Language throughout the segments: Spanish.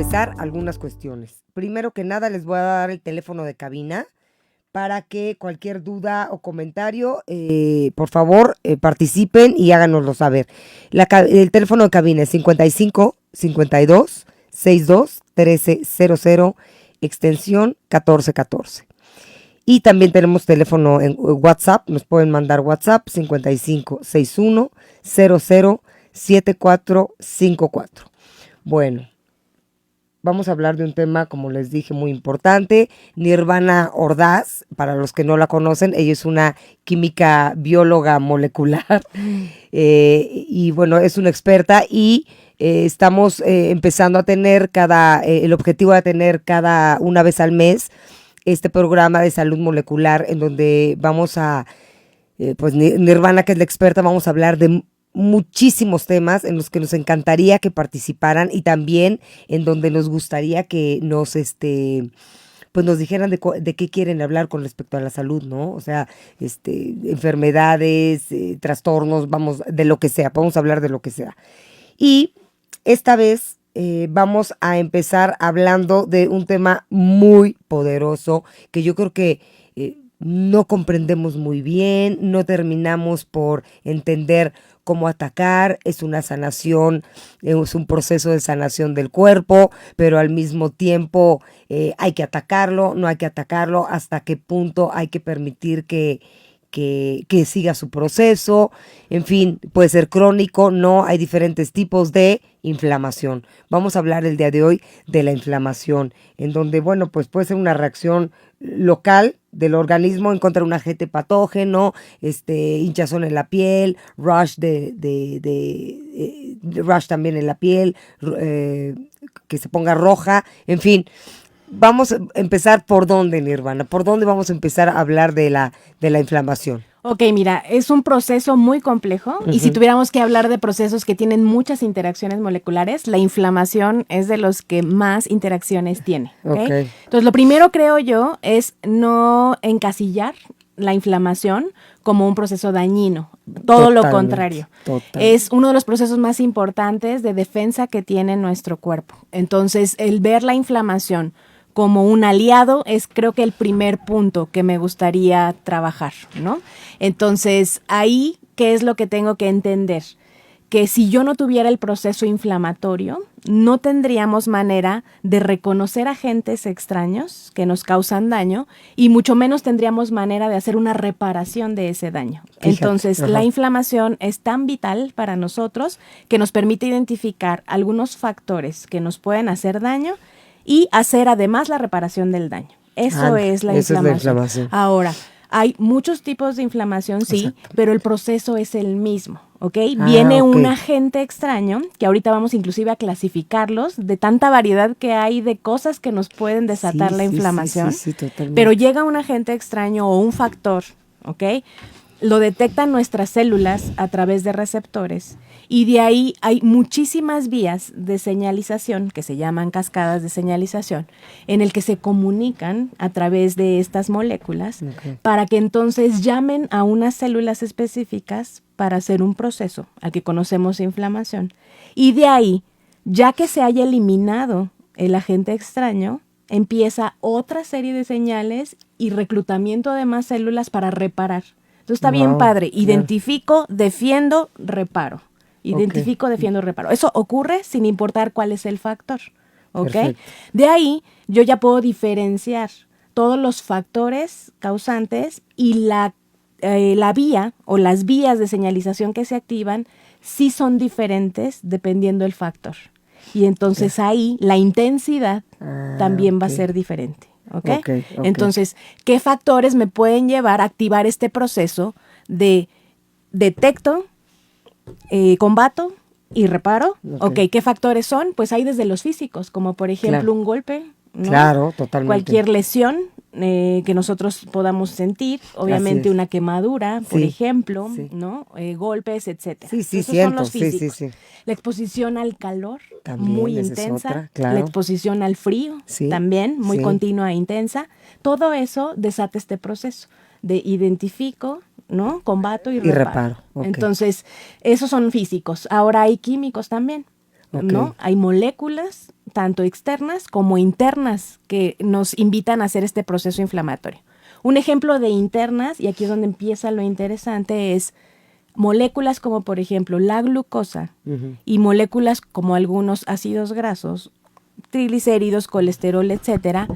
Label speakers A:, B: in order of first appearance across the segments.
A: empezar, algunas cuestiones. Primero que nada, les voy a dar el teléfono de cabina para que cualquier duda o comentario, por favor, participen y háganoslo saber. El teléfono de cabina es 55 52 62 1300, extensión 1414. Y también tenemos teléfono en WhatsApp, nos pueden mandar WhatsApp 55 61 00 7454. Bueno, vamos a hablar de un tema, como les dije, muy importante. Nirvana Ordaz, para los que no la conocen, ella es una química bióloga molecular y bueno, es una experta y estamos empezando a tener el objetivo de tener cada una vez al mes este programa de salud molecular en donde vamos a, pues Nirvana, que es la experta, vamos a hablar de muchísimos temas en los que nos encantaría que participaran y también en donde nos gustaría que pues nos dijeran de qué quieren hablar con respecto a la salud, ¿no? O sea, enfermedades, trastornos, vamos, de lo que sea, vamos a hablar de lo que sea. Y esta vez vamos a empezar hablando de un tema muy poderoso que yo creo que no comprendemos muy bien, no terminamos por entender cómo atacar. Es una sanación, es un proceso de sanación del cuerpo, pero al mismo tiempo hay que atacarlo, no hay que atacarlo, hasta qué punto hay que permitir que siga su proceso. En fin, puede ser crónico, no, hay diferentes tipos de inflamación. Vamos a hablar el día de hoy de la inflamación, en donde, bueno, pues puede ser una reacción local del organismo en contra de un agente patógeno, hinchazón en la piel, rash rash también en la piel, que se ponga roja, en fin. Vamos a empezar por dónde, Nirvana, por dónde vamos a empezar a hablar de la inflamación.
B: Ok, mira, es un proceso muy complejo y si tuviéramos que hablar de procesos que tienen muchas interacciones moleculares, la inflamación es de los que más interacciones tiene. ¿Okay? Entonces, lo primero, creo yo, es no encasillar la inflamación como un proceso dañino. Todo lo contrario. Es uno de los procesos más importantes de defensa que tiene nuestro cuerpo. Entonces, el ver la inflamación como un aliado es, creo que, el primer punto que me gustaría trabajar, ¿no? Entonces, ahí, ¿qué es lo que tengo que entender? Que si yo no tuviera el proceso inflamatorio, no tendríamos manera de reconocer agentes extraños que nos causan daño y mucho menos tendríamos manera de hacer una reparación de ese daño. Fíjate. Entonces, la inflamación es tan vital para nosotros que nos permite identificar algunos factores que nos pueden hacer daño y hacer además la reparación del daño. Eso es la inflamación. Ahora, hay muchos tipos de inflamación, sí, exacto, pero el proceso es el mismo, ¿ok? Viene un agente extraño, que ahorita vamos inclusive a clasificarlos, de tanta variedad que hay de cosas que nos pueden desatar la inflamación. Sí, pero llega un agente extraño o un factor, ¿ok? Lo detectan nuestras células a través de receptores y de ahí hay muchísimas vías de señalización que se llaman cascadas de señalización en el que se comunican a través de estas moléculas para que entonces llamen a unas células específicas para hacer un proceso al que conocemos inflamación. Y de ahí, ya que se haya eliminado el agente extraño, empieza otra serie de señales y reclutamiento de más células para reparar. Entonces está bien padre. Identifico, defiendo, reparo. Identifico, defiendo, reparo. Eso ocurre sin importar cuál es el factor. ¿Ok? De ahí yo ya puedo diferenciar todos los factores causantes y la vía o las vías de señalización que se activan sí son diferentes dependiendo del factor. Y entonces ahí la intensidad también va a ser diferente. ¿Okay? Entonces, ¿qué factores me pueden llevar a activar este proceso de detecto, combato y reparo? ¿Qué factores son? Pues hay desde los físicos, como por ejemplo un golpe, ¿no? Claro, totalmente. Cualquier lesión que nosotros podamos sentir, obviamente una quemadura, por ejemplo, ¿no? Golpes, etcétera. Esos son los físicos. La exposición al calor, también, muy intensa. La exposición al frío, también, muy continua e intensa. Todo eso desata este proceso de identifico, ¿no? Combato y reparo. Entonces, esos son físicos. Ahora hay químicos también, ¿no? Hay moléculas tanto externas como internas, que nos invitan a hacer este proceso inflamatorio. Un ejemplo de internas, y aquí es donde empieza lo interesante, es moléculas como por ejemplo la glucosa y moléculas como algunos ácidos grasos, triglicéridos, colesterol, etcétera,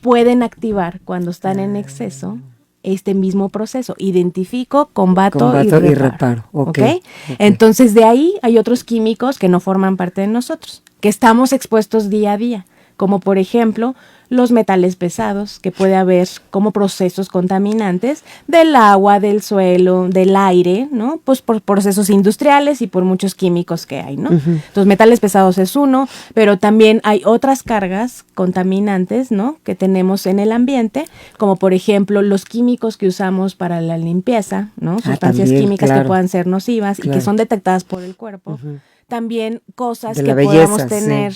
B: pueden activar cuando están en exceso este mismo proceso. Identifico, combato y reparo. Okay. Entonces, de ahí hay otros químicos que no forman parte de nosotros, que estamos expuestos día a día, como por ejemplo los metales pesados, que puede haber como procesos contaminantes del agua, del suelo, del aire, ¿no? Pues por procesos industriales y por muchos químicos que hay, ¿no? Entonces, metales pesados es uno, pero también hay otras cargas contaminantes, ¿no? Que tenemos en el ambiente, como por ejemplo los químicos que usamos para la limpieza, ¿no? Sustancias
A: también,
B: químicas que puedan ser nocivas y que son detectadas por el cuerpo. También cosas
A: de
B: que
A: belleza,
B: podamos tener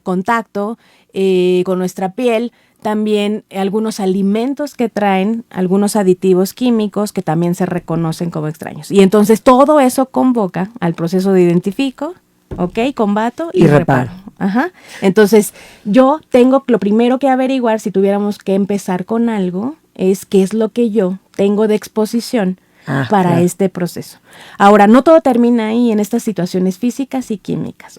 B: contacto con nuestra piel, también algunos alimentos que traen algunos aditivos químicos que también se reconocen como extraños. Y entonces todo eso convoca al proceso de identifico, combato y reparo. Entonces yo tengo lo primero que averiguar, si tuviéramos que empezar con algo, es qué es lo que yo tengo de exposición para este proceso. Ahora, no todo termina ahí en estas situaciones físicas y químicas,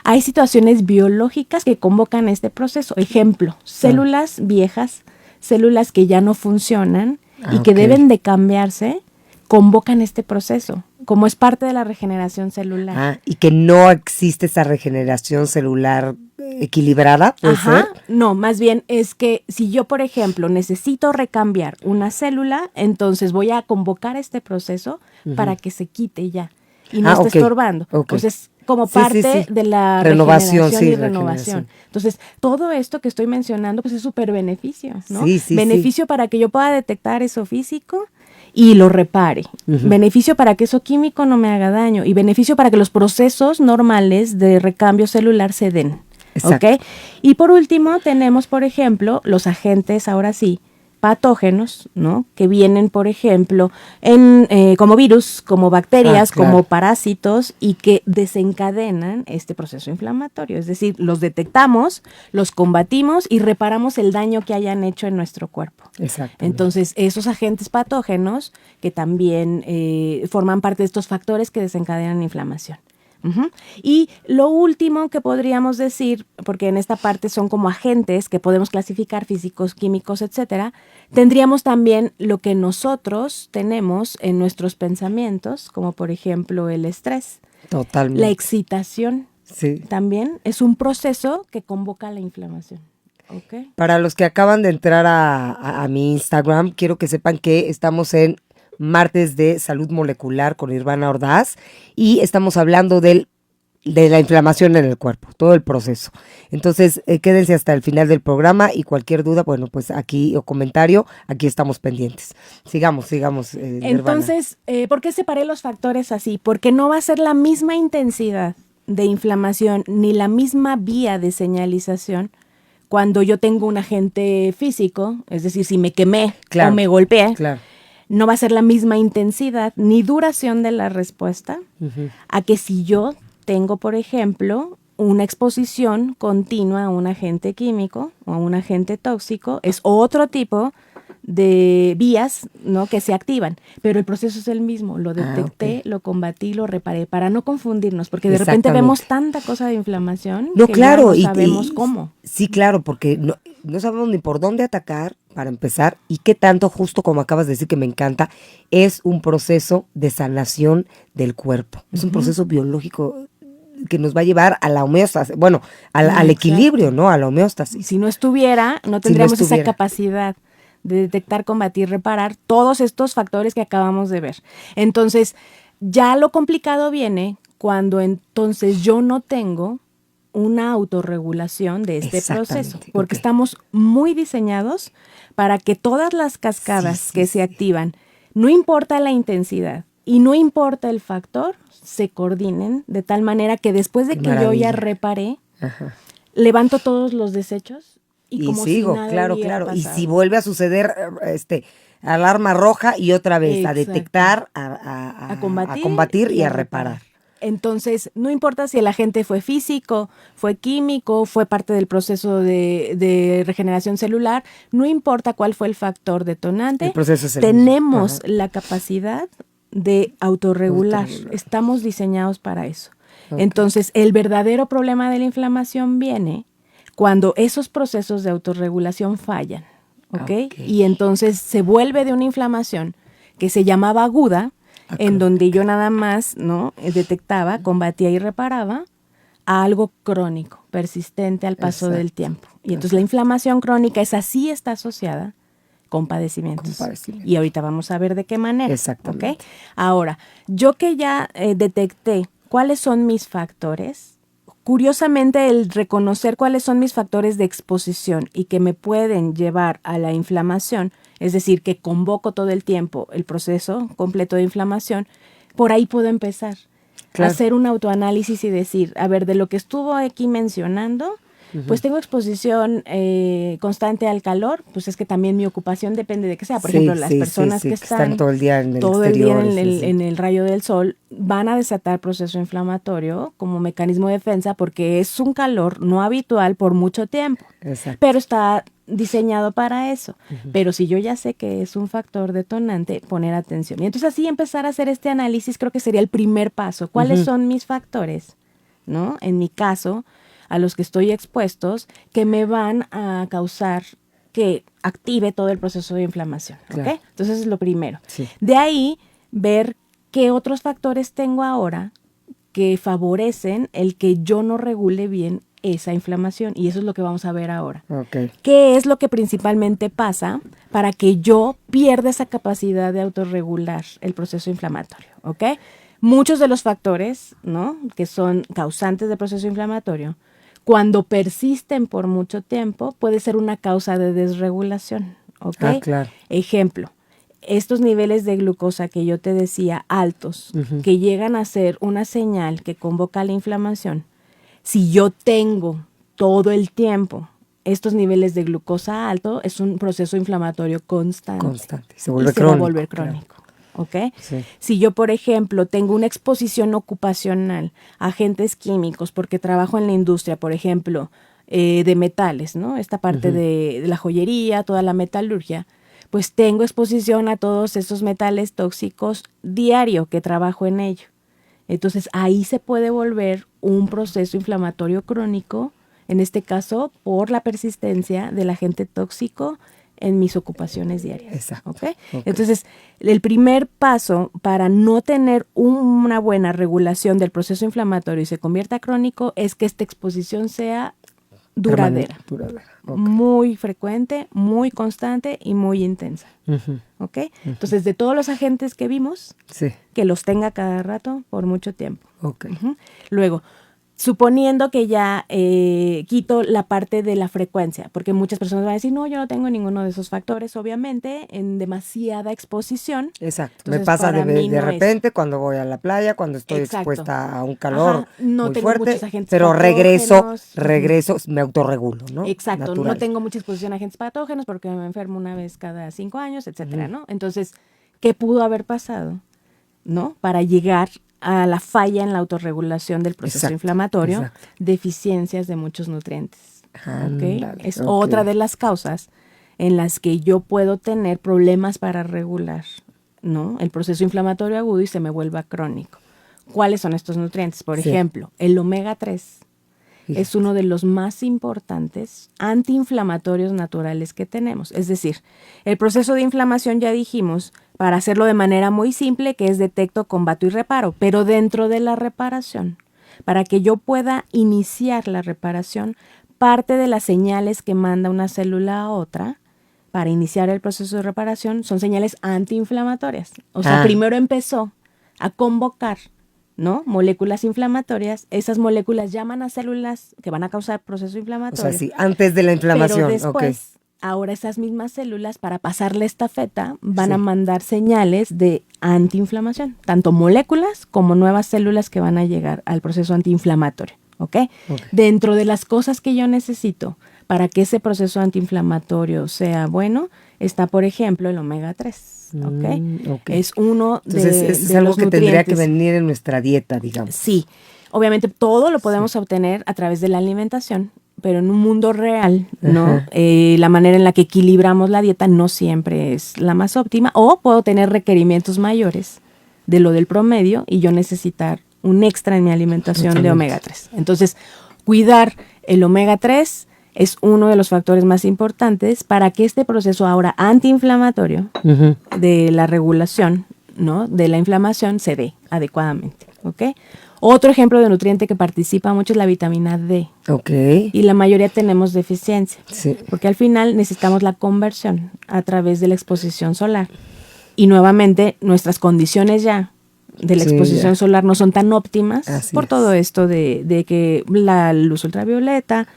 B: Hay situaciones biológicas que convocan este proceso. Ejemplo, células viejas, células que ya no funcionan y que deben de cambiarse, convocan este proceso, como es parte de la regeneración celular.
A: Y que no existe esa regeneración celular equilibrada, ¿puede ser?
B: No, más bien es que si yo, por ejemplo, necesito recambiar una célula, entonces voy a convocar este proceso para que se quite ya y no esté estorbando. Entonces, como parte de la renovación y renovación. Entonces, todo esto que estoy mencionando, pues es súper beneficio, ¿no? Beneficio para que yo pueda detectar eso físico y lo repare. Beneficio para que eso químico no me haga daño y beneficio para que los procesos normales de recambio celular se den. Y por último tenemos, por ejemplo, los agentes, ahora sí, patógenos, ¿no? Que vienen, por ejemplo, como virus, como bacterias, como parásitos y que desencadenan este proceso inflamatorio. Es decir, los detectamos, los combatimos y reparamos el daño que hayan hecho en nuestro cuerpo. Entonces, esos agentes patógenos que también forman parte de estos factores que desencadenan inflamación. Y lo último que podríamos decir, porque en esta parte son como agentes que podemos clasificar físicos, químicos, etcétera, tendríamos también lo que nosotros tenemos en nuestros pensamientos, como por ejemplo el estrés.
A: Totalmente.
B: La excitación también es un proceso que convoca la inflamación.
A: Para los que acaban de entrar a mi Instagram, quiero que sepan que estamos en Martes de Salud Molecular con Irvana Ordaz y estamos hablando de la inflamación en el cuerpo, todo el proceso. Entonces, quédense hasta el final del programa y cualquier duda, bueno, pues aquí o comentario, aquí estamos pendientes. Sigamos.
B: Entonces, ¿por qué separé los factores así? Porque no va a ser la misma intensidad de inflamación ni la misma vía de señalización cuando yo tengo un agente físico, es decir, si me quemé o me golpeé. No va a ser la misma intensidad ni duración de la respuesta a que si yo tengo, por ejemplo, una exposición continua a un agente químico o a un agente tóxico. Es otro tipo de vías, ¿no?, que se activan, pero el proceso es el mismo. Lo detecté, lo combatí, lo reparé, para no confundirnos, porque de repente vemos tanta cosa de inflamación que ya no sabemos cómo.
A: Sí, claro, porque no sabemos ni por dónde atacar, para empezar, y qué tanto, justo como acabas de decir que me encanta, es un proceso de sanación del cuerpo. Es un proceso biológico que nos va a llevar a la homeostasis, bueno, al equilibrio, ¿no? A la homeostasis.
B: Si no estuviera, no tendríamos esa capacidad de detectar, combatir, reparar todos estos factores que acabamos de ver. Entonces, ya lo complicado viene cuando entonces yo no tengo una autorregulación de este proceso, porque estamos muy diseñados para que todas las cascadas que se activan, no importa la intensidad y no importa el factor, se coordinen de tal manera que después de que yo ya reparé, levanto todos los desechos y como sigo, si nada hubiera pasado.
A: Y si vuelve a suceder alarma roja y otra vez a detectar, a combatir y a reparar.
B: Entonces, no importa si el agente fue físico, fue químico, fue parte del proceso de regeneración celular, no importa cuál fue el factor detonante,
A: el proceso es
B: tenemos la capacidad de autorregular. Estamos diseñados para eso. Okay. Entonces, el verdadero problema de la inflamación viene cuando esos procesos de autorregulación fallan, ¿ok? Y entonces se vuelve de una inflamación que se llamaba aguda, en donde yo nada más, ¿no?, detectaba, combatía y reparaba, a algo crónico, persistente al paso del tiempo. Y entonces la inflamación crónica, esa sí está asociada con padecimientos. Y ahorita vamos a ver de qué manera.
A: Exactamente.
B: ¿Okay? Ahora, yo que ya detecté cuáles son mis factores, curiosamente el reconocer cuáles son mis factores de exposición y que me pueden llevar a la inflamación, es decir, que convoco todo el tiempo el proceso completo de inflamación, por ahí puedo empezar a hacer un autoanálisis y decir, a ver, de lo que estuvo aquí mencionando, pues tengo exposición constante al calor, pues es que también mi ocupación depende de que sea. Por ejemplo, las personas que están
A: todo el día en el
B: exterior, en el rayo del sol, van a desatar proceso inflamatorio como mecanismo de defensa porque es un calor no habitual por mucho tiempo. Exacto. Pero está diseñado para eso. Pero si yo ya sé que es un factor detonante, poner atención. Y entonces así empezar a hacer este análisis creo que sería el primer paso. ¿Cuáles son mis factores? ¿No? En mi caso, a los que estoy expuestos, que me van a causar que active todo el proceso de inflamación. ¿Okay? Entonces es lo primero. Sí. De ahí, ver qué otros factores tengo ahora que favorecen el que yo no regule bien esa inflamación. Y eso es lo que vamos a ver ahora. Okay. ¿Qué es lo que principalmente pasa para que yo pierda esa capacidad de autorregular el proceso inflamatorio? ¿Okay? Muchos de los factores, ¿no?, que son causantes del proceso inflamatorio, cuando persisten por mucho tiempo, puede ser una causa de desregulación. ¿Okay? Claro. Ejemplo, estos niveles de glucosa que yo te decía, altos, que llegan a ser una señal que convoca la inflamación. Si yo tengo todo el tiempo estos niveles de glucosa alto, es un proceso inflamatorio constante.
A: Se vuelve
B: crónico. Se va a volver crónico. Claro. ¿Okay? Sí. Si yo, por ejemplo, tengo una exposición ocupacional a agentes químicos porque trabajo en la industria, por ejemplo, de metales, ¿no? Esta parte de la joyería, toda la metalurgia, pues tengo exposición a todos esos metales tóxicos diario que trabajo en ello. Entonces, ahí se puede volver un proceso inflamatorio crónico, en este caso, por la persistencia del agente tóxico en mis ocupaciones diarias. Exacto. ¿Okay? Entonces, el primer paso para no tener una buena regulación del proceso inflamatorio y se convierta crónico es que esta exposición sea duradera. Muy frecuente, muy constante y muy intensa. ¿Okay? Entonces, de todos los agentes que vimos, que los tenga cada rato por mucho tiempo. Luego, suponiendo que ya quito la parte de la frecuencia, porque muchas personas van a decir, no, yo no tengo ninguno de esos factores, obviamente, en demasiada exposición.
A: Exacto. Entonces, me pasa de repente cuando voy a la playa, cuando estoy expuesta a un calor muy fuerte, pero regreso, me autorregulo, ¿no?
B: Exacto. Natural. No tengo mucha exposición a agentes patógenos porque me enfermo una vez cada 5 años, etcétera, ¿no? Entonces, ¿qué pudo haber pasado, no? Para llegar a la falla en la autorregulación del proceso inflamatorio, deficiencias de muchos nutrientes. ¿Okay? Es otra de las causas en las que yo puedo tener problemas para regular, ¿no?, el proceso inflamatorio agudo y se me vuelva crónico. ¿Cuáles son estos nutrientes? Por ejemplo, el omega 3 es uno de los más importantes antiinflamatorios naturales que tenemos. Es decir, el proceso de inflamación ya dijimos, para hacerlo de manera muy simple, que es detecto, combato y reparo. Pero dentro de la reparación, para que yo pueda iniciar la reparación, parte de las señales que manda una célula a otra para iniciar el proceso de reparación son señales antiinflamatorias. O sea, primero empezó a convocar, ¿no?, moléculas inflamatorias. Esas moléculas llaman a células que van a causar proceso inflamatorio.
A: O sea, sí, antes de la inflamación.
B: Pero después, ahora esas mismas células, para pasarle esta estafeta, van a mandar señales de antiinflamación, tanto moléculas como nuevas células que van a llegar al proceso antiinflamatorio. ¿Okay? Dentro de las cosas que yo necesito para que ese proceso antiinflamatorio sea bueno, está, por ejemplo, el omega 3, ¿ok?
A: Okay.
B: Es uno
A: Entonces,
B: de
A: algo
B: los
A: que
B: nutrientes.
A: tendría que venir en nuestra dieta, digamos.
B: Sí, obviamente todo lo podemos obtener a través de la alimentación, pero en un mundo real, ¿no? La manera en la que equilibramos la dieta no siempre es la más óptima, o puedo tener requerimientos mayores de lo del promedio y yo necesitar un extra en mi alimentación de omega 3. Entonces, cuidar el omega 3 es uno de los factores más importantes para que este proceso ahora antiinflamatorio de la regulación, ¿no?, de la inflamación se dé adecuadamente, ¿ok? Otro ejemplo de nutriente que participa mucho es la vitamina D.
A: Ok.
B: Y la mayoría tenemos deficiencia.
A: Sí.
B: Porque al final necesitamos la conversión a través de la exposición solar. Y nuevamente nuestras condiciones ya de la exposición solar no son tan óptimas. Así por todo esto de que la luz ultravioleta,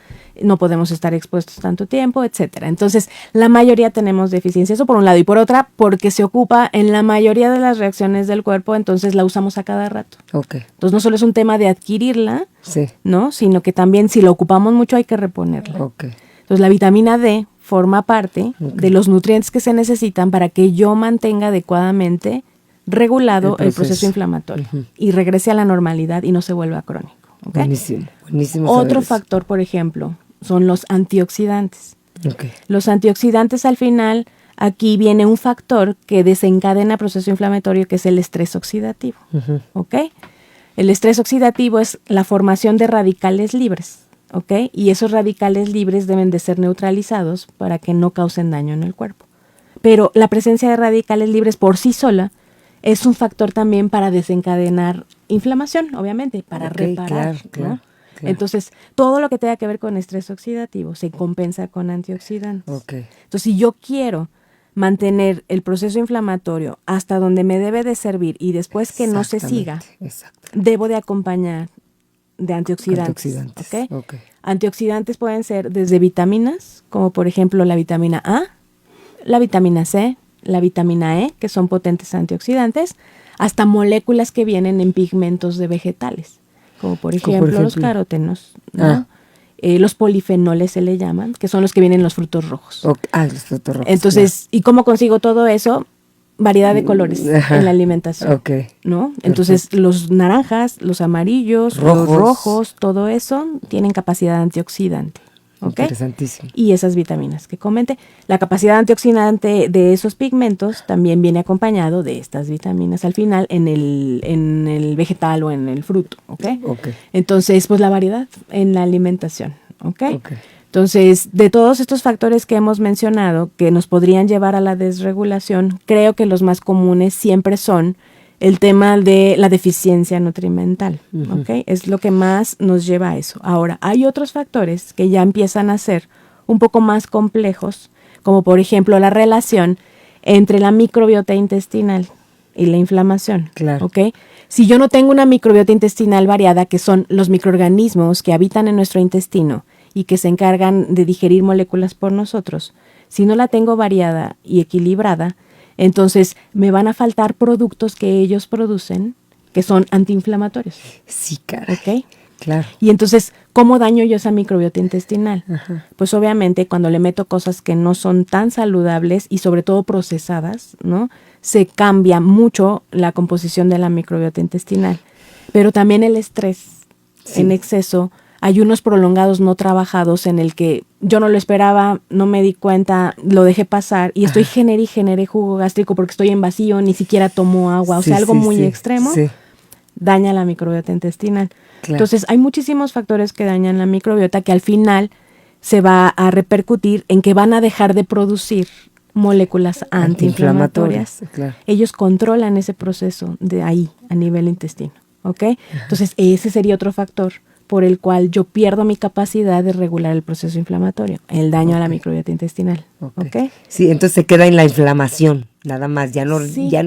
B: no podemos estar expuestos tanto tiempo, etcétera. Entonces, la mayoría tenemos deficiencia, eso por un lado, y por otra, porque se ocupa en la mayoría de las reacciones del cuerpo, entonces la usamos a cada rato.
A: Okay.
B: Entonces, no solo es un tema de adquirirla, ¿no?, sino que también si la ocupamos mucho hay que reponerla.
A: Okay.
B: Entonces, la vitamina D forma parte de los nutrientes que se necesitan para que yo mantenga adecuadamente regulado el proceso inflamatorio y regrese a la normalidad y no se vuelva crónico. ¿Okay?
A: Buenísimo, buenísimo.
B: Otro factor, por ejemplo, son los antioxidantes.
A: Okay.
B: Los antioxidantes, al final, aquí viene un factor que desencadena proceso inflamatorio, que es el estrés oxidativo. ¿Ok? El estrés oxidativo es la formación de radicales libres. ¿Ok? Y esos radicales libres deben de ser neutralizados para que no causen daño en el cuerpo. Pero la presencia de radicales libres por sí sola es un factor también para desencadenar inflamación, obviamente, para reparar, ¿no? Claro. Entonces, todo lo que tenga que ver con estrés oxidativo se compensa con antioxidantes.
A: Okay.
B: Entonces, si yo quiero mantener el proceso inflamatorio hasta donde me debe de servir y después que no se siga, debo de acompañar de antioxidantes. ¿Okay? Antioxidantes pueden ser desde vitaminas, como por ejemplo la vitamina A, la vitamina C, la vitamina E, que son potentes antioxidantes, hasta moléculas que vienen en pigmentos de vegetales, como por ejemplo los carótenos, ¿no? Los polifenoles se le llaman, que son los que vienen en los frutos rojos.
A: Los frutos rojos.
B: Entonces, ¿y cómo consigo todo eso? Variedad de colores en la alimentación, ¿no? Entonces, los naranjas, los amarillos, los rojos, todo eso tienen capacidad antioxidante. ¿Okay?
A: Interesantísimo.
B: Y esas vitaminas que comenté. La capacidad antioxidante de esos pigmentos también viene acompañado de estas vitaminas al final en el vegetal o en el fruto. ¿Okay? Entonces, pues la variedad en la alimentación. ¿Okay? Entonces, de todos estos factores que hemos mencionado que nos podrían llevar a la desregulación, creo que los más comunes siempre son el tema de la deficiencia nutrimental, ¿ok? Es lo que más nos lleva a eso. Ahora, hay otros factores que ya empiezan a ser un poco más complejos, como por ejemplo la relación entre la microbiota intestinal y la inflamación, ¿ok? Si yo no tengo una microbiota intestinal variada, que son los microorganismos que habitan en nuestro intestino y que se encargan de digerir moléculas por nosotros, si no la tengo variada y equilibrada, entonces me van a faltar productos que ellos producen que son antiinflamatorios.
A: Sí, caray.
B: ¿Ok?
A: Claro.
B: Y entonces, ¿cómo daño yo esa microbiota intestinal? Pues obviamente cuando le meto cosas que no son tan saludables y sobre todo procesadas, ¿no? Se cambia mucho la composición de la microbiota intestinal. Pero también el estrés en exceso, ayunos prolongados no trabajados en el que yo no lo esperaba, no me di cuenta, lo dejé pasar y estoy generé jugo gástrico porque estoy en vacío, ni siquiera tomo agua, o sea, algo muy extremo, daña la microbiota intestinal. Claro. Entonces, hay muchísimos factores que dañan la microbiota que al final se va a repercutir en que van a dejar de producir moléculas antiinflamatorias. Claro. Ellos controlan ese proceso de ahí, a nivel intestino, ¿ok? Entonces, ese sería otro factor por el cual yo pierdo mi capacidad de regular el proceso inflamatorio, el daño a la microbiota intestinal. ¿Okay?
A: Sí, entonces se queda en la inflamación, nada más, ya no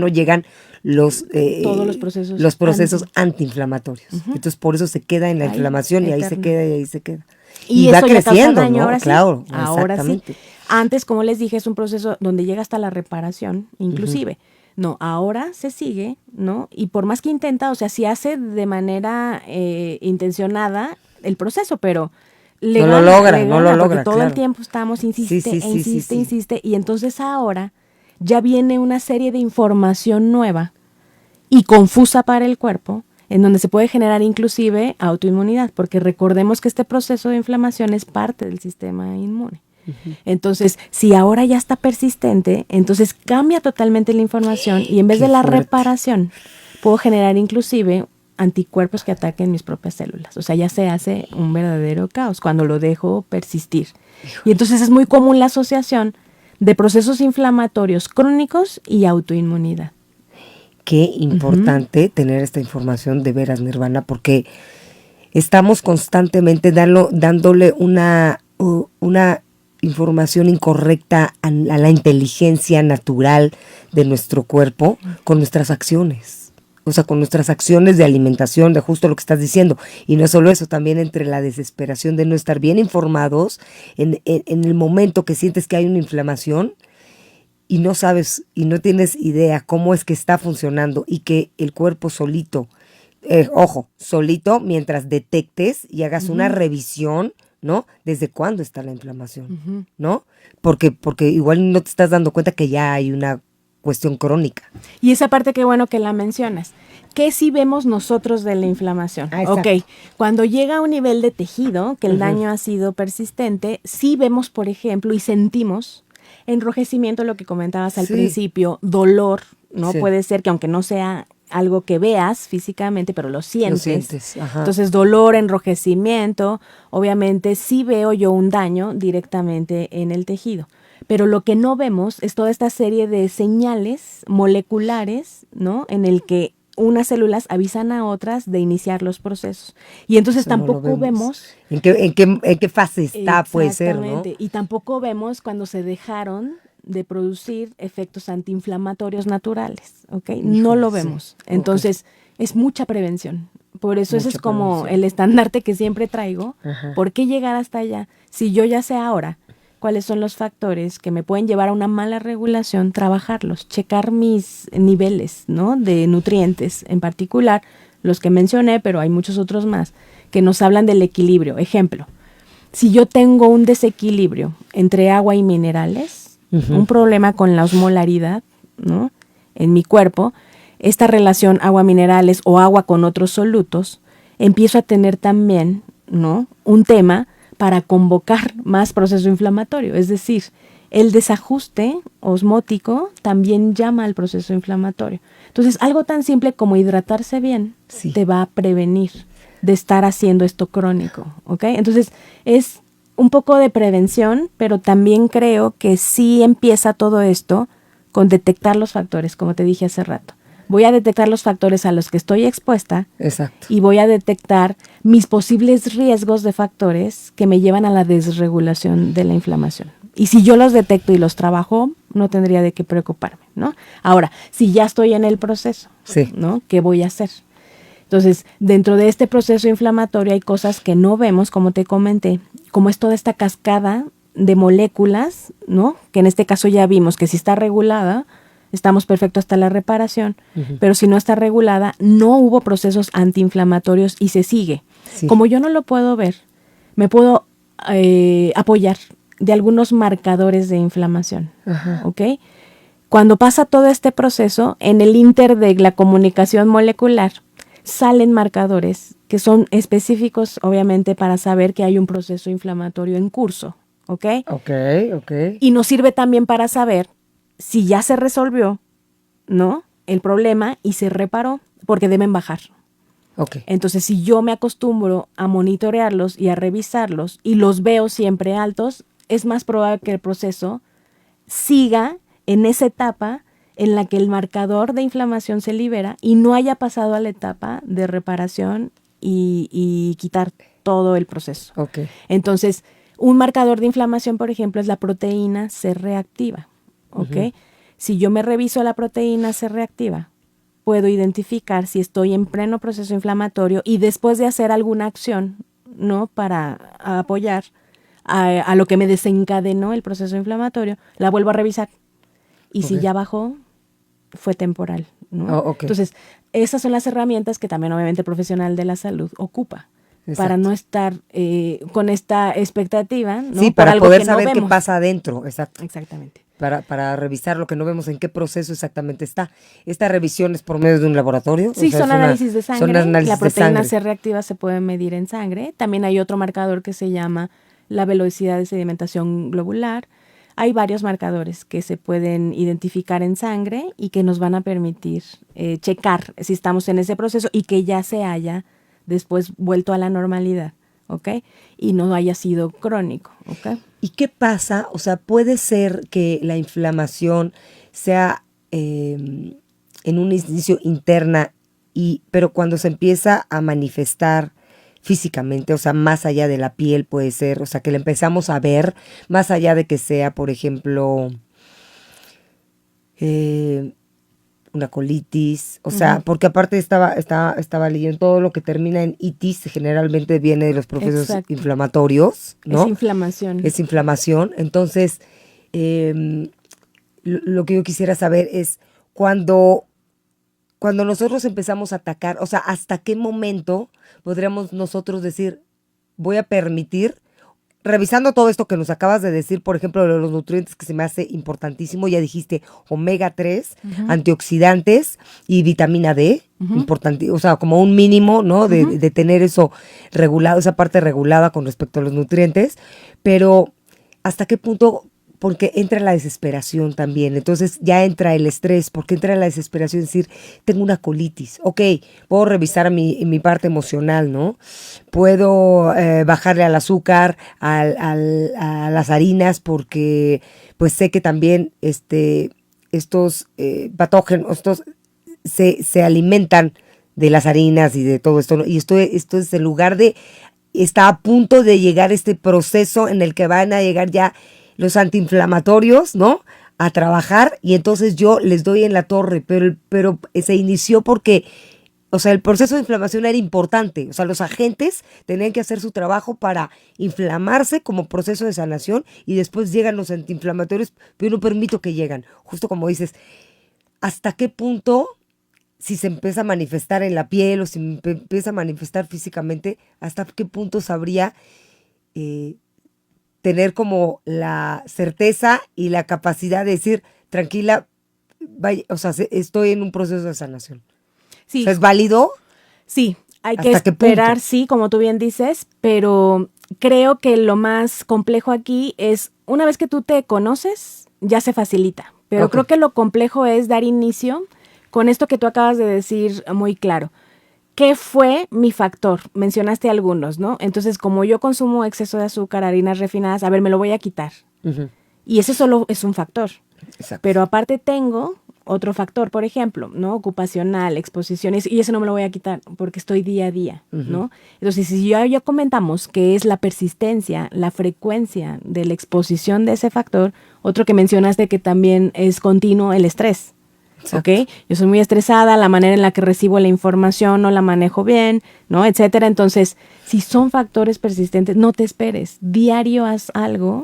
A: llegan todos los procesos antiinflamatorios. Entonces por eso se queda en la inflamación y ahí se queda y ahí se queda. Y va creciendo, daño, ¿no?
B: Ahora
A: claro,
B: ahora
A: exactamente.
B: Sí. Antes, como les dije, es un proceso donde llega hasta la reparación, inclusive. No, ahora se sigue, ¿no? Y por más que intenta, o sea, sí hace de manera intencionada el proceso, pero
A: no lo logra,
B: porque todo
A: claro.
B: el tiempo estamos insiste,
A: Sí.
B: insiste, y entonces ahora ya viene una serie de información nueva y confusa para el cuerpo, en donde se puede generar inclusive autoinmunidad, porque recordemos que este proceso de inflamación es parte del sistema inmune. Entonces, si ahora ya está persistente, entonces cambia totalmente la información y en vez de la reparación, puedo generar inclusive anticuerpos que ataquen mis propias células. O sea, ya se hace un verdadero caos cuando lo dejo persistir. Y entonces es muy común la asociación de procesos inflamatorios crónicos y autoinmunidad.
A: Qué importante tener esta información de veras, Nirvana, porque estamos constantemente dándole una información incorrecta a la inteligencia natural de nuestro cuerpo con nuestras acciones. O sea, con nuestras acciones de alimentación, de justo lo que estás diciendo. Y no solo eso, también entre la desesperación de no estar bien informados en el momento que sientes que hay una inflamación y no sabes y no tienes idea cómo es que está funcionando y que el cuerpo solito, solito, mientras detectes y hagas una revisión, ¿no? ¿Desde cuándo está la inflamación? ¿No? Porque igual no te estás dando cuenta que ya hay una cuestión crónica.
B: Y esa parte, qué bueno que la mencionas. ¿Qué sí vemos nosotros de la inflamación? Ok, cuando llega a un nivel de tejido, que el daño ha sido persistente, sí vemos, por ejemplo, y sentimos enrojecimiento, lo que comentabas al principio, dolor, ¿no? Sí. Puede ser que aunque no sea algo que veas físicamente, pero lo sientes. Entonces, dolor, enrojecimiento, obviamente sí veo yo un daño directamente en el tejido. Pero lo que no vemos es toda esta serie de señales moleculares, ¿no? En el que unas células avisan a otras de iniciar los procesos. Y entonces eso tampoco no vemos.
A: ¿En qué fase está? Puede ser, ¿no?
B: Exactamente. Y tampoco vemos cuando se dejaron de producir efectos antiinflamatorios naturales, ¿ok? No lo vemos. Sí. Entonces, es mucha prevención. Por eso ese es como el estandarte que siempre traigo. ¿Por qué llegar hasta allá? Si yo ya sé ahora cuáles son los factores que me pueden llevar a una mala regulación, trabajarlos, checar mis niveles, ¿no? De nutrientes, en particular los que mencioné, pero hay muchos otros más, que nos hablan del equilibrio. Ejemplo, si yo tengo un desequilibrio entre agua y minerales, un problema con la osmolaridad, ¿no? En mi cuerpo, esta relación agua-minerales o agua con otros solutos, empiezo a tener también, ¿no? Un tema para convocar más proceso inflamatorio. Es decir, el desajuste osmótico también llama al proceso inflamatorio. Entonces, algo tan simple como hidratarse bien te va a prevenir de estar haciendo esto crónico, ¿ok? Entonces, es un poco de prevención, pero también creo que sí empieza todo esto con detectar los factores, como te dije hace rato. Voy a detectar los factores a los que estoy expuesta.
A: Exacto.
B: Y voy a detectar mis posibles riesgos de factores que me llevan a la desregulación de la inflamación. Y si yo los detecto y los trabajo, no tendría de qué preocuparme, ¿no? Ahora, si ya estoy en el proceso, ¿no? ¿Qué voy a hacer? Entonces, dentro de este proceso inflamatorio hay cosas que no vemos, como te comenté, como es toda esta cascada de moléculas, ¿no? Que en este caso ya vimos que si está regulada, estamos perfectos hasta la reparación, pero si no está regulada, no hubo procesos antiinflamatorios y se sigue. Sí. Como yo no lo puedo ver, me puedo apoyar de algunos marcadores de inflamación, ¿ok? Cuando pasa todo este proceso, en el inter de la comunicación molecular, salen marcadores que son específicos, obviamente, para saber que hay un proceso inflamatorio en curso, ¿ok?
A: Ok.
B: Y nos sirve también para saber si ya se resolvió, ¿no? El problema y se reparó, porque deben bajar.
A: Okay.
B: Entonces, si yo me acostumbro a monitorearlos y a revisarlos y los veo siempre altos, es más probable que el proceso siga en esa etapa en la que el marcador de inflamación se libera y no haya pasado a la etapa de reparación y quitar todo el proceso.
A: Okay.
B: Entonces, un marcador de inflamación, por ejemplo, es la proteína C reactiva. ¿Ok? Si yo me reviso la proteína C reactiva, puedo identificar si estoy en pleno proceso inflamatorio y después de hacer alguna acción, ¿no? Para apoyar a lo que me desencadenó el proceso inflamatorio, la vuelvo a revisar. Y si ya bajó, fue temporal, ¿no?
A: Okay.
B: Entonces, esas son las herramientas que también obviamente el profesional de la salud ocupa. para no estar con esta expectativa, ¿no?
A: Sí, para poder saber qué pasa adentro, exacto.
B: Exactamente.
A: Para revisar lo que no vemos, en qué proceso exactamente está. ¿Esta revisión es por medio de un laboratorio?
B: Sí, son análisis de sangre. La proteína
A: C
B: C reactiva se puede medir en sangre. También hay otro marcador que se llama la velocidad de sedimentación globular. Hay varios marcadores que se pueden identificar en sangre y que nos van a permitir checar si estamos en ese proceso y que ya se haya después vuelto a la normalidad, ¿ok? Y no haya sido crónico, ¿ok?
A: ¿Y qué pasa? O sea, puede ser que la inflamación sea en un inicio interna, pero cuando se empieza a manifestar físicamente, o sea, más allá de la piel puede ser, o sea, que la empezamos a ver, más allá de que sea, por ejemplo, una colitis, o sea, porque aparte estaba leyendo todo lo que termina en itis, generalmente viene de los procesos inflamatorios, ¿no?
B: Es inflamación.
A: Es inflamación. Entonces, lo que yo quisiera saber es cuando nosotros empezamos a atacar, o sea, ¿hasta qué momento podríamos nosotros decir, voy a permitir, revisando todo esto que nos acabas de decir, por ejemplo, de los nutrientes que se me hace importantísimo, ya dijiste omega 3, antioxidantes y vitamina D, importante, o sea, como un mínimo, ¿no? De tener eso regulado, esa parte regulada con respecto a los nutrientes, pero ¿hasta qué punto? Porque entra la desesperación también, entonces ya entra el estrés, porque entra la desesperación, es decir, tengo una colitis, ok, puedo revisar mi parte emocional, ¿no? Puedo bajarle al azúcar, a las harinas, porque pues sé que también estos patógenos, se alimentan de las harinas y de todo esto, ¿no? Y esto es el lugar está a punto de llegar este proceso en el que van a llegar ya los antiinflamatorios, ¿no? A trabajar, y entonces yo les doy en la torre, pero se inició porque, o sea, el proceso de inflamación era importante, o sea, los agentes tenían que hacer su trabajo para inflamarse como proceso de sanación, y después llegan los antiinflamatorios, pero yo no permito que lleguen, justo como dices, ¿hasta qué punto, si se empieza a manifestar en la piel o si empieza a manifestar físicamente, hasta qué punto sabría tener como la certeza y la capacidad de decir, tranquila, vaya, o sea, estoy en un proceso de sanación?
B: Sí.
A: O sea, ¿es válido?
B: Sí, hay que esperar, sí, como tú bien dices, pero creo que lo más complejo aquí es, una vez que tú te conoces, ya se facilita, pero creo que lo complejo es dar inicio con esto que tú acabas de decir muy claro. ¿Qué fue mi factor? Mencionaste algunos, ¿no? Entonces, como yo consumo exceso de azúcar, harinas refinadas, a ver, me lo voy a quitar. Y ese solo es un factor.
A: Exacto.
B: Pero aparte tengo otro factor, por ejemplo, ¿no? Ocupacional, exposiciones, y ese no me lo voy a quitar porque estoy día a día, ¿no? Entonces, si ya comentamos que es la persistencia, la frecuencia de la exposición de ese factor, otro que mencionaste que también es continuo, el estrés. Exacto. ¿Ok? Yo soy muy estresada, la manera en la que recibo la información no la manejo bien, ¿no? Etcétera. Entonces, si son factores persistentes, no te esperes. Diario haz algo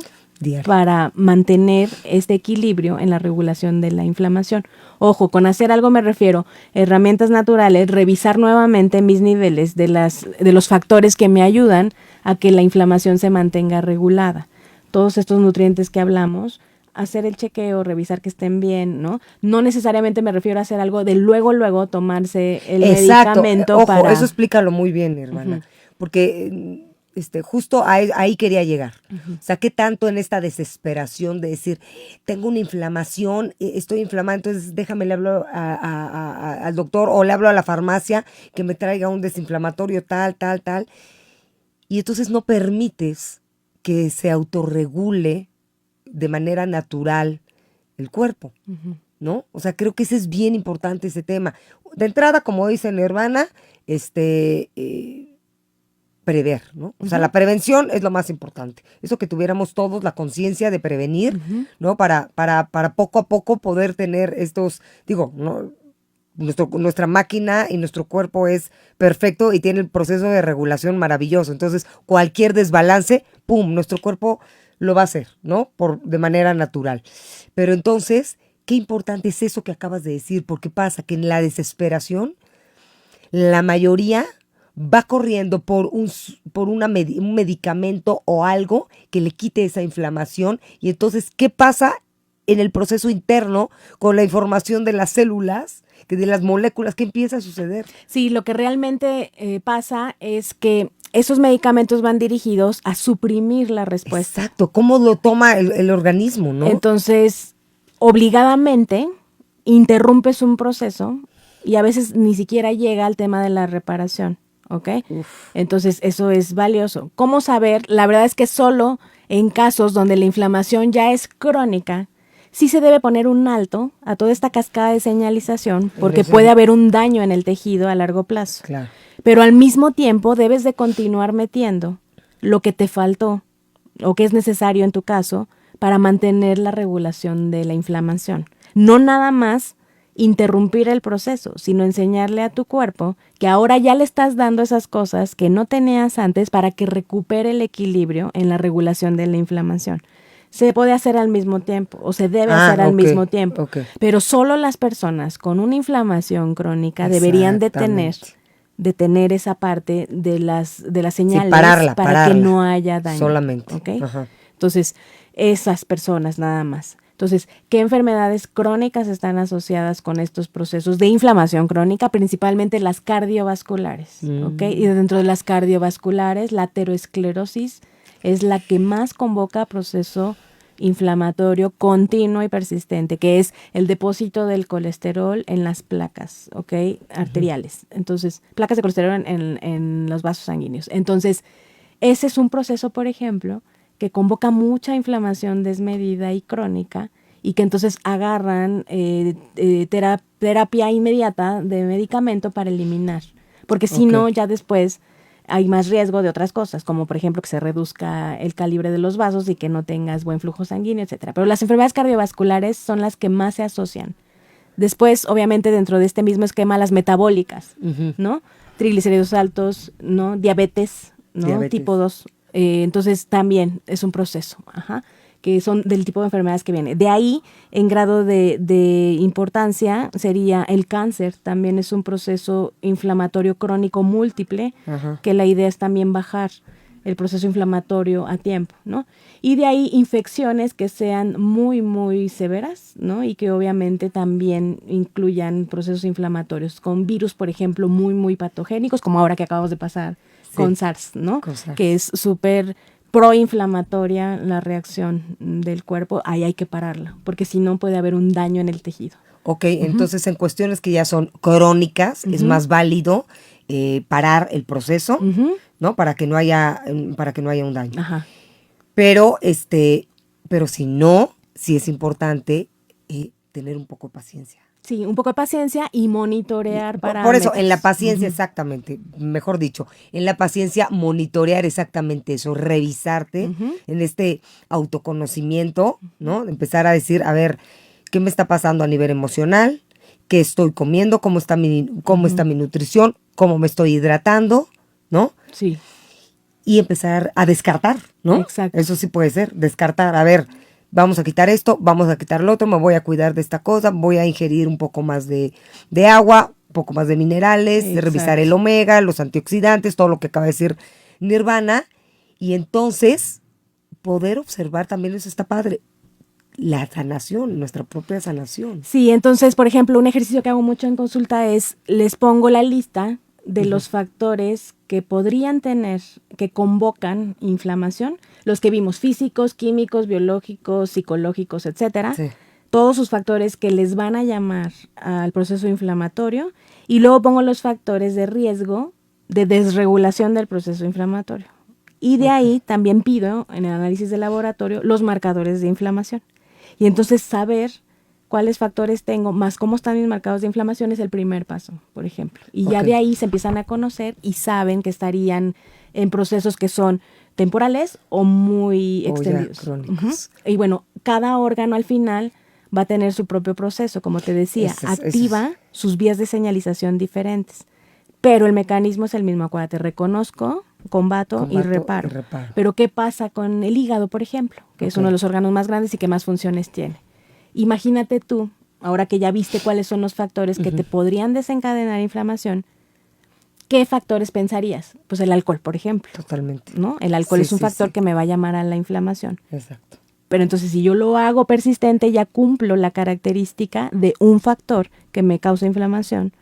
B: para mantener este equilibrio en la regulación de la inflamación. Ojo, con hacer algo me refiero a herramientas naturales, revisar nuevamente mis niveles de los factores que me ayudan a que la inflamación se mantenga regulada. Todos estos nutrientes que hablamos, hacer el chequeo, revisar que estén bien, ¿no? No necesariamente me refiero a hacer algo de luego tomarse el medicamento.
A: Ojo, eso explícalo muy bien, hermana, porque justo ahí quería llegar. O sea, ¿qué tanto en esta desesperación de decir, tengo una inflamación, estoy inflamada, entonces déjame, le hablo al doctor o le hablo a la farmacia que me traiga un desinflamatorio tal, y entonces no permites que se autorregule de manera natural el cuerpo, ¿no? O sea, creo que ese es bien importante, ese tema. De entrada, como dice la hermana, prever, ¿no? O sea, la prevención es lo más importante. Eso que tuviéramos todos la conciencia de prevenir, ¿no? Para poco a poco poder tener estos, digo, ¿no? Nuestra máquina y nuestro cuerpo es perfecto y tiene el proceso de regulación maravilloso. Entonces, cualquier desbalance, ¡pum!, nuestro cuerpo lo va a hacer, ¿no? De manera natural. Pero entonces, qué importante es eso que acabas de decir, porque pasa que en la desesperación, la mayoría va corriendo por un medicamento o algo que le quite esa inflamación. Y entonces, ¿qué pasa en el proceso interno con la información de las células, de las moléculas? ¿Qué empieza a suceder?
B: Sí, lo que realmente pasa es que esos medicamentos van dirigidos a suprimir la respuesta.
A: Exacto, ¿cómo lo toma el organismo, no?
B: Entonces, obligadamente, interrumpes un proceso y a veces ni siquiera llega al tema de la reparación, ¿ok? Uf. Entonces, eso es valioso. ¿Cómo saber? La verdad es que solo en casos donde la inflamación ya es crónica, sí se debe poner un alto a toda esta cascada de señalización porque puede haber un daño en el tejido a largo plazo.
A: Claro.
B: Pero al mismo tiempo debes de continuar metiendo lo que te faltó o que es necesario en tu caso para mantener la regulación de la inflamación. No nada más interrumpir el proceso, sino enseñarle a tu cuerpo que ahora ya le estás dando esas cosas que no tenías antes para que recupere el equilibrio en la regulación de la inflamación. Se puede hacer al mismo tiempo o se debe hacer al mismo tiempo, pero solo las personas con una inflamación crónica deberían de tener esa parte de las señales para que no haya daño.
A: Solamente.
B: ¿Okay? Entonces, esas personas nada más. Entonces, ¿qué enfermedades crónicas están asociadas con estos procesos de inflamación crónica? Principalmente las cardiovasculares, ¿ok? Y dentro de las cardiovasculares, la aterosclerosis es la que más convoca proceso inflamatorio continuo y persistente, que es el depósito del colesterol en las placas, ¿ok? Arteriales. Entonces, placas de colesterol en los vasos sanguíneos. Entonces, ese es un proceso, por ejemplo, que convoca mucha inflamación desmedida y crónica y que entonces agarran terapia inmediata de medicamento para eliminar. Porque si no, ya después hay más riesgo de otras cosas, como por ejemplo que se reduzca el calibre de los vasos y que no tengas buen flujo sanguíneo, etcétera. Pero las enfermedades cardiovasculares son las que más se asocian. Después, obviamente, dentro de este mismo esquema, las metabólicas, ¿no? Triglicéridos altos, ¿no? Diabetes, ¿no? Tipo 2. Entonces también es un proceso, que son del tipo de enfermedades que viene. De ahí, en grado de importancia, sería el cáncer. También es un proceso inflamatorio crónico múltiple, que la idea es también bajar el proceso inflamatorio a tiempo, ¿no? Y de ahí infecciones que sean muy, muy severas, ¿no? Y que obviamente también incluyan procesos inflamatorios con virus, por ejemplo, muy, muy patogénicos, como ahora que acabamos de pasar con SARS, ¿no? Con SARS. Que es súper proinflamatoria la reacción del cuerpo. Ahí hay que pararla, porque si no puede haber un daño en el tejido.
A: Ok, entonces en cuestiones que ya son crónicas, es más válido parar el proceso, ¿no? Para que no haya un daño. Pero si no, sí es importante tener un poco de paciencia.
B: Sí, un poco de paciencia y monitorear para...
A: Por eso, en la paciencia, exactamente, mejor dicho, en la paciencia monitorear exactamente eso, revisarte en este autoconocimiento, ¿no? Empezar a decir, a ver, ¿qué me está pasando a nivel emocional? ¿Qué estoy comiendo? ¿Cómo está mi nutrición? ¿Cómo me estoy hidratando? ¿No?
B: Sí.
A: Y empezar a descartar, ¿no?
B: Exacto.
A: Eso sí puede ser, descartar, a ver, vamos a quitar esto, vamos a quitar lo otro, me voy a cuidar de esta cosa, voy a ingerir un poco más de agua, un poco más de minerales, de revisar el omega, los antioxidantes, todo lo que acaba de decir Nirvana, y entonces poder observar también, eso está padre, la sanación, nuestra propia sanación.
B: Sí, entonces, por ejemplo, un ejercicio que hago mucho en consulta es, les pongo la lista de los factores que podrían tener, que convocan inflamación, los que vimos, físicos, químicos, biológicos, psicológicos, etcétera, todos sus factores que les van a llamar al proceso inflamatorio, y luego pongo los factores de riesgo de desregulación del proceso inflamatorio. Y de ahí también pido, en el análisis de laboratorio, los marcadores de inflamación. Y entonces saber cuáles factores tengo, más cómo están mis marcadores de inflamación es el primer paso, por ejemplo. Y ya de ahí se empiezan a conocer y saben que estarían en procesos que son temporales o muy extendidos. Y bueno, cada órgano al final va a tener su propio proceso, como te decía, activa sus vías de señalización diferentes. Pero el mecanismo es el mismo, acuérdate, reconozco, combato y reparo. Pero ¿qué pasa con el hígado, por ejemplo? Que es uno de los órganos más grandes y que más funciones tiene. Imagínate tú, ahora que ya viste cuáles son los factores que te podrían desencadenar inflamación, ¿qué factores pensarías? Pues el alcohol, por ejemplo.
A: Totalmente.
B: ¿No? El alcohol es un factor que me va a llamar a la inflamación.
A: Exacto.
B: Pero entonces si yo lo hago persistente, ya cumplo la característica de un factor que me causa inflamación,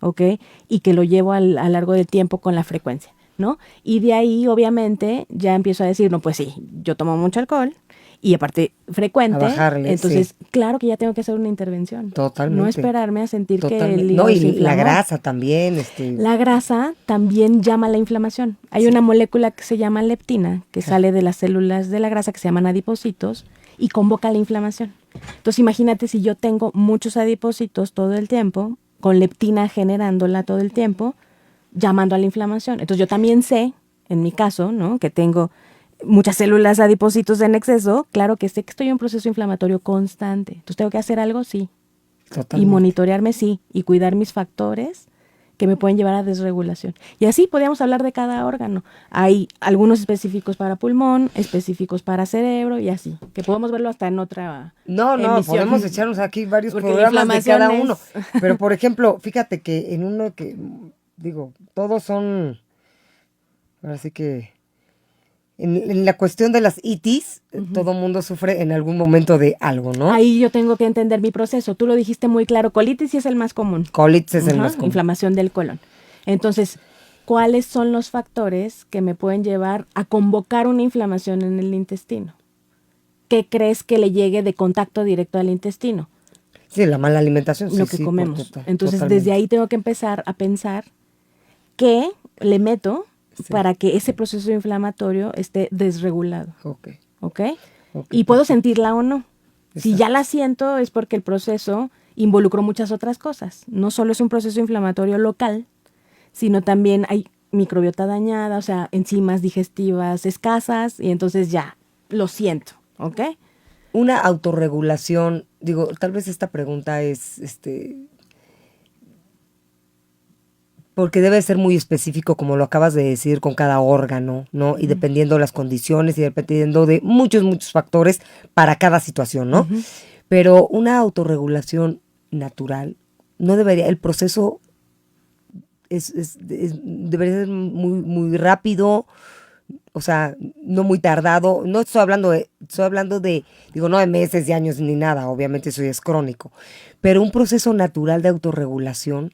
B: ¿ok? Y que lo llevo a lo largo del tiempo con la frecuencia, ¿no? Y de ahí, obviamente, ya empiezo a decir, no, pues sí, yo tomo mucho alcohol y aparte frecuente,
A: a bajarle,
B: entonces claro que ya tengo que hacer una intervención.
A: Totalmente.
B: No esperarme a sentir que el
A: No,
B: hígado se
A: y
B: inflamó.
A: la grasa también.
B: La grasa también llama a la inflamación. Hay una molécula que se llama leptina, que sale de las células de la grasa que se llaman adipocitos y convoca la inflamación. Entonces imagínate si yo tengo muchos adipocitos todo el tiempo, con leptina generándola todo el tiempo, llamando a la inflamación. Entonces yo también sé, en mi caso, ¿no?, que tengo muchas células adipocitos en exceso, claro que sé que estoy en un proceso inflamatorio constante. Entonces tengo que hacer algo, sí.
A: Totalmente.
B: Y monitorearme, sí, y cuidar mis factores que me pueden llevar a desregulación. Y así podríamos hablar de cada órgano. Hay algunos específicos para pulmón, específicos para cerebro y así, que podemos verlo hasta en otra emisión.
A: Podemos echarnos aquí varios
B: Porque
A: programas de cada uno.
B: es...
A: Pero, por ejemplo, fíjate que en uno que, digo, todos son, ahora sí que, en la cuestión de las itis, todo mundo sufre en algún momento de algo, ¿no?
B: Ahí yo tengo que entender mi proceso. Tú lo dijiste muy claro, colitis es el más común.
A: Colitis es el más común.
B: Inflamación del colon. Entonces, ¿cuáles son los factores que me pueden llevar a convocar una inflamación en el intestino? ¿Qué crees que le llegue de contacto directo al intestino?
A: Sí, la mala alimentación.
B: Lo que comemos. Entonces, desde ahí tengo que empezar a pensar qué le meto para que ese proceso inflamatorio esté desregulado. ¿Ok? Y puedo sentirla o no. Exacto. Si ya la siento es porque el proceso involucró muchas otras cosas. No solo es un proceso inflamatorio local, sino también hay microbiota dañada, o sea, enzimas digestivas escasas, y entonces ya lo siento, ¿ok?
A: Una autorregulación, digo, tal vez esta pregunta es, porque debe ser muy específico, como lo acabas de decir, con cada órgano, ¿no? Y dependiendo de las condiciones y dependiendo de muchos factores para cada situación, ¿no? Pero una autorregulación natural no debería, el proceso debería ser muy rápido, o sea, no muy tardado. No estoy hablando de, digo, no de meses y años ni nada, obviamente eso ya es crónico, pero un proceso natural de autorregulación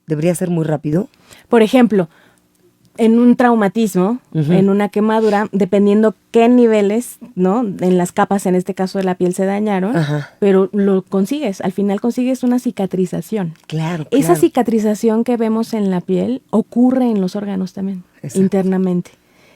A: debería ser muy rápido.
B: Por ejemplo, en un traumatismo, en una quemadura, dependiendo qué niveles, ¿no?, en las capas, en este caso de la piel, se dañaron, pero lo consigues, al final consigues una cicatrización.
A: Claro.
B: Esa cicatrización que vemos en la piel ocurre en los órganos también, internamente.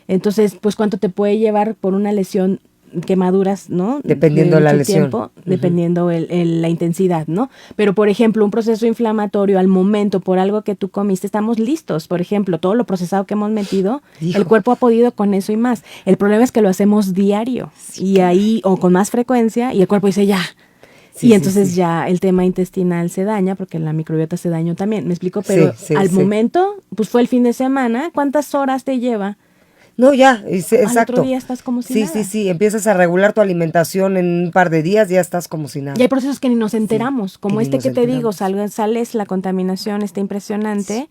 B: Entonces, pues, ¿cuánto te puede llevar por una lesión, quemaduras, ¿no?
A: Dependiendo de la lesión.
B: Dependiendo la intensidad, ¿no? Pero, por ejemplo, un proceso inflamatorio al momento por algo que tú comiste, estamos listos. Por ejemplo, todo lo procesado que hemos metido, el cuerpo ha podido con eso y más. El problema es que lo hacemos diario y ahí, o con más frecuencia, y el cuerpo dice ya. Y entonces ya el tema intestinal se daña porque la microbiota se dañó también. ¿Me explico? Pero al momento, pues fue el fin de semana, ¿cuántas horas te lleva?
A: No, ya, exacto.
B: Al otro día estás como si nada.
A: Sí, empiezas a regular tu alimentación en un par de días, ya estás como si nada.
B: Y hay procesos que ni nos enteramos, como este que te digo, sales, la contaminación está impresionante,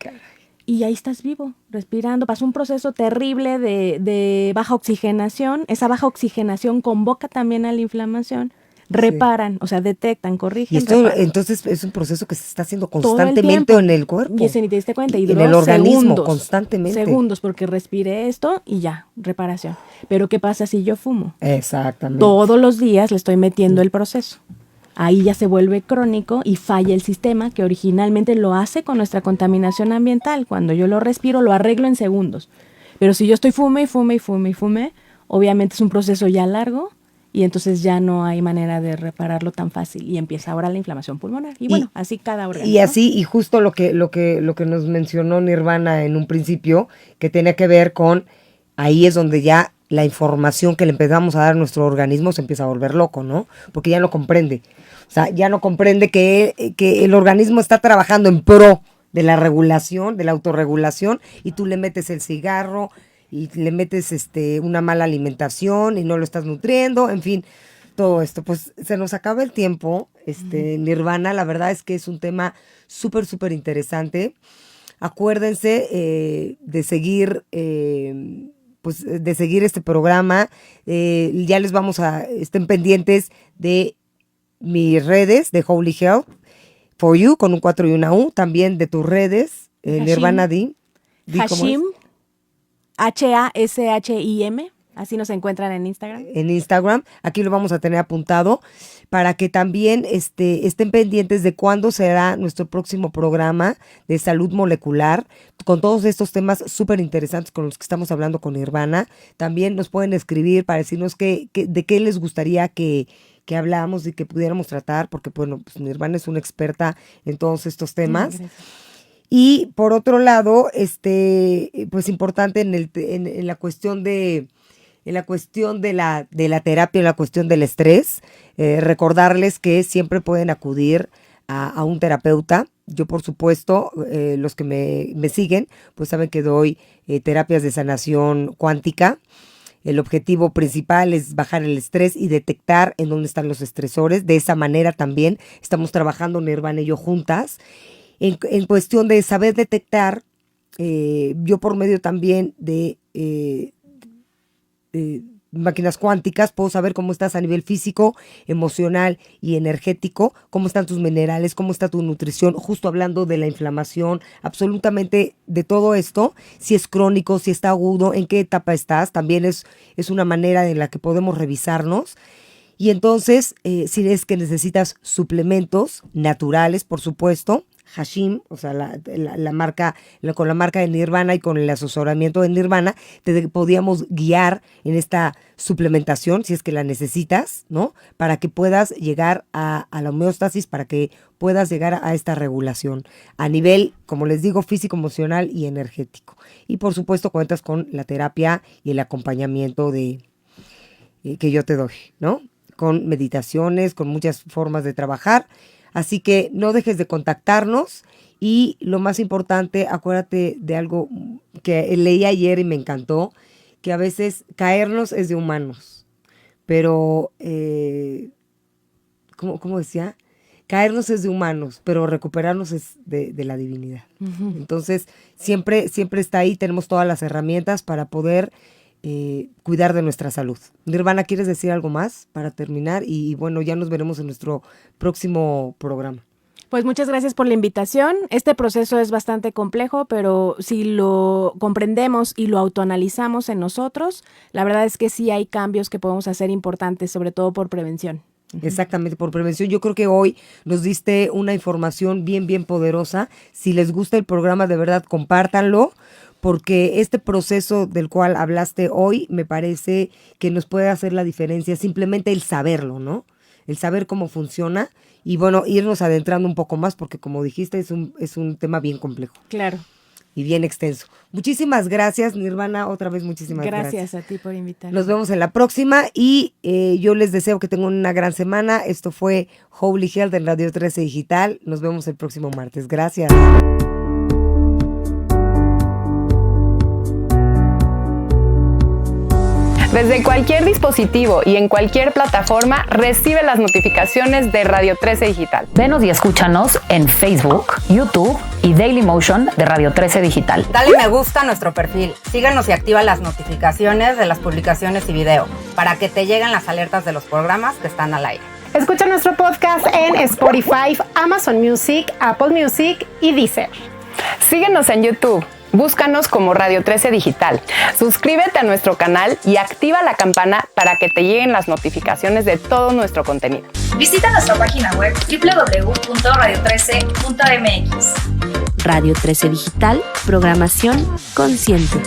B: y ahí estás vivo, respirando. Pasó un proceso terrible de baja oxigenación, esa baja oxigenación convoca también a la inflamación. Reparan, o sea, detectan, corrigen.
A: Y esto, entonces, es un proceso que se está haciendo constantemente en el cuerpo.
B: Y ese ni te diste cuenta. Y
A: en el organismo, constantemente.
B: Segundos, porque respiré esto y ya, reparación. Pero ¿qué pasa si yo fumo?
A: Exactamente.
B: Todos los días le estoy metiendo el proceso. Ahí ya se vuelve crónico y falla el sistema que originalmente lo hace con nuestra contaminación ambiental. Cuando yo lo respiro, lo arreglo en segundos. Pero si yo estoy fume, obviamente es un proceso ya largo. Y entonces ya no hay manera de repararlo tan fácil y empieza ahora la inflamación pulmonar. Y bueno, así cada órgano.
A: Y así, y justo lo que nos mencionó Nirvana en un principio, que tenía que ver con, ahí es donde ya la información que le empezamos a dar a nuestro organismo se empieza a volver loco, ¿no? Porque ya no comprende. O sea, ya no comprende que el organismo está trabajando en pro de la regulación, de la autorregulación, y tú le metes el cigarro, y le metes una mala alimentación y no lo estás nutriendo, en fin, todo esto. Pues se nos acaba el tiempo, Nirvana, la verdad es que es un tema súper interesante. acuérdense de seguir este programa. Ya les estén pendientes de mis redes de Holy Health for You con un 4 y una U, también de tus redes, Nirvana D.
B: Hashim, H-A-S-H-I-M, así nos encuentran en Instagram.
A: En Instagram, aquí lo vamos a tener apuntado para que también estén pendientes de cuándo será nuestro próximo programa de salud molecular, con todos estos temas súper interesantes con los que estamos hablando con Nirvana. También nos pueden escribir para decirnos de qué les gustaría que habláramos y que pudiéramos tratar, porque bueno, pues Nirvana es una experta en todos estos temas. Y por otro lado, pues importante en la cuestión de la terapia, en la cuestión del estrés, recordarles que siempre pueden acudir a un terapeuta. Yo, por supuesto, los que me siguen, pues saben que doy terapias de sanación cuántica. El objetivo principal es bajar el estrés y detectar en dónde están los estresores. De esa manera también estamos trabajando Nirvana y yo juntas. En cuestión de saber detectar, yo por medio también de máquinas cuánticas puedo saber cómo estás a nivel físico, emocional y energético, cómo están tus minerales, cómo está tu nutrición, justo hablando de la inflamación, absolutamente de todo esto, si es crónico, si está agudo, en qué etapa estás, también es una manera en la que podemos revisarnos. Y entonces, si es que necesitas suplementos naturales, por supuesto, Hashim, o sea, la marca, con la marca de Nirvana y con el asesoramiento de Nirvana, te podíamos guiar en esta suplementación, si es que la necesitas, ¿no? Para que puedas llegar a la homeostasis, para que puedas llegar a esta regulación a nivel, como les digo, físico, emocional y energético. Y por supuesto cuentas con la terapia y el acompañamiento que yo te doy, ¿no? Con meditaciones, con muchas formas de trabajar. Así que no dejes de contactarnos y lo más importante, acuérdate de algo que leí ayer y me encantó, que a veces caernos es de humanos, pero, ¿cómo decía? Caernos es de humanos, pero recuperarnos es de la divinidad. Uh-huh. Entonces, siempre está ahí, tenemos todas las herramientas para poder cuidar de nuestra salud. Nirvana, ¿quieres decir algo más para terminar? Y bueno, ya nos veremos en nuestro próximo programa.
B: Pues muchas gracias por la invitación. Este proceso es bastante complejo, pero si lo comprendemos y lo autoanalizamos en nosotros, la verdad es que sí hay cambios que podemos hacer importantes, sobre todo por prevención.
A: Exactamente, por prevención. Yo creo que hoy nos diste una información bien, bien poderosa. Si les gusta el programa, de verdad, compártanlo, porque este proceso del cual hablaste hoy me parece que nos puede hacer la diferencia, simplemente el saberlo, ¿no? El saber cómo funciona y bueno, irnos adentrando un poco más, porque como dijiste, es un tema bien complejo.
B: Claro.
A: Y bien extenso. Muchísimas gracias, Nirvana, otra vez muchísimas gracias.
B: Gracias a ti por invitarme.
A: Nos vemos en la próxima y yo les deseo que tengan una gran semana. Esto fue Holy Health en Radio 13 Digital. Nos vemos el próximo martes. Gracias.
C: Desde cualquier dispositivo y en cualquier plataforma, recibe las notificaciones de Radio 13 Digital.
D: Venos y escúchanos en Facebook, YouTube y Dailymotion de Radio 13 Digital.
E: Dale me gusta a nuestro perfil, síguenos y activa las notificaciones de las publicaciones y video para que te lleguen las alertas de los programas que están al aire.
F: Escucha nuestro podcast en Spotify, Amazon Music, Apple Music y Deezer.
C: Síguenos en YouTube. Búscanos como Radio 13 Digital. Suscríbete a nuestro canal y activa la campana para que te lleguen las notificaciones de todo nuestro contenido.
G: Visita nuestra página web www.radio13.mx.
H: Radio 13 Digital, programación consciente.